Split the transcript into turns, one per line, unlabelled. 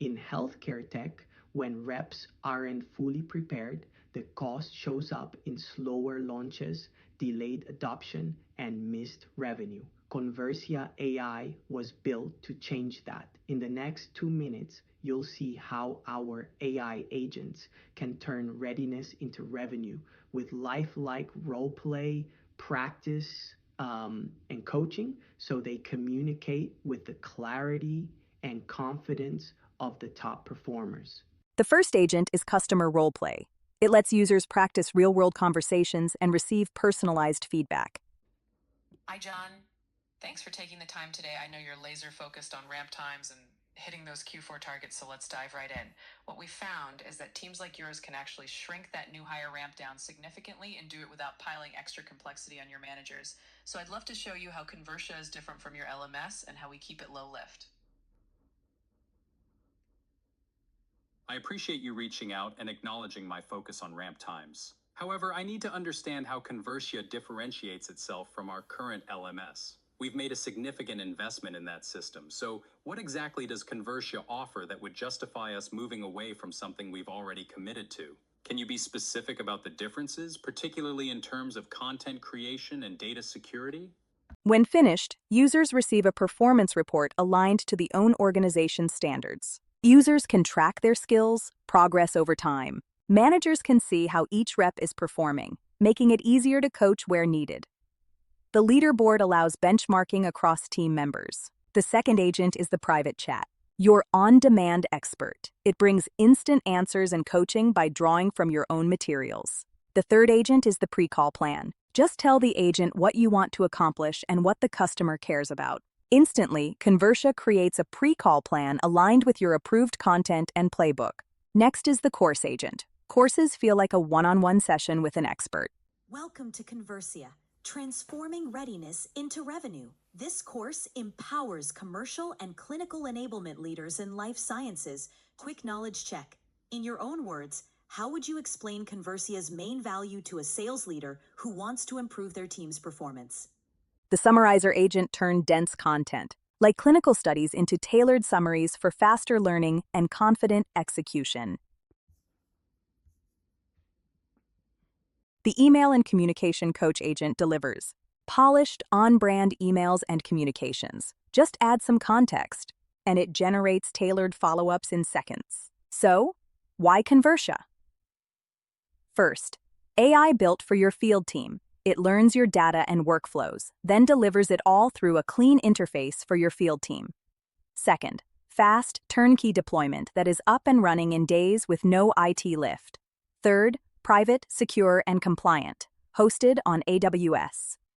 In healthcare tech, when reps aren't fully prepared, the cost shows up in slower launches, delayed adoption, and missed revenue. Conversia AI was built to change that. In the next 2 minutes, you'll see how our AI agents can turn readiness into revenue with lifelike role play, practice, and coaching so they communicate with the clarity and confidence of the top performers.
The first agent is customer roleplay. It lets users practice real-world conversations and receive personalized feedback.
Hi, John. Thanks for taking the time today. I know you're laser focused on ramp times and hitting those Q4 targets, so let's dive right in. What we found is that teams like yours can actually shrink that new hire ramp down significantly and do it without piling extra complexity on your managers. So I'd love to show you how Conversia is different from your LMS and how we keep it low lift.
I appreciate you reaching out and acknowledging my focus on ramp times. However, I need to understand how Conversia differentiates itself from our current LMS. We've made a significant investment in that system, so what exactly does Conversia offer that would justify us moving away from something we've already committed to? Can you be specific about the differences, particularly in terms of content creation and data security?
When finished, users receive a performance report aligned to the own organization's standards. Users can track their skills, progress over time. Managers can see how each rep is performing, making it easier to coach where needed. The leaderboard allows benchmarking across team members. The second agent is the private chat, your on-demand expert. It brings instant answers and coaching by drawing from your own materials. The third agent is the pre-call plan. Just tell the agent what you want to accomplish and what the customer cares about. Instantly, Conversia creates a pre-call plan aligned with your approved content and playbook. Next is the course agent. Courses feel like a one-on-one session with an expert.
Welcome to Conversia, transforming readiness into revenue. This course empowers commercial and clinical enablement leaders in life sciences. Quick knowledge check. In your own words, how would you explain Conversia's main value to a sales leader who wants to improve their team's performance?
The summarizer agent turned dense content, like clinical studies, into tailored summaries for faster learning and confident execution. The email and communication coach agent delivers polished, on-brand emails and communications. Just add some context, and it generates tailored follow-ups in seconds. So, why Conversia? First, AI built for your field team. It learns your data and workflows, then delivers it all through a clean interface for your field team. Second, fast, turnkey deployment that is up and running in days with no IT lift. Third, private, secure, and compliant, hosted on AWS.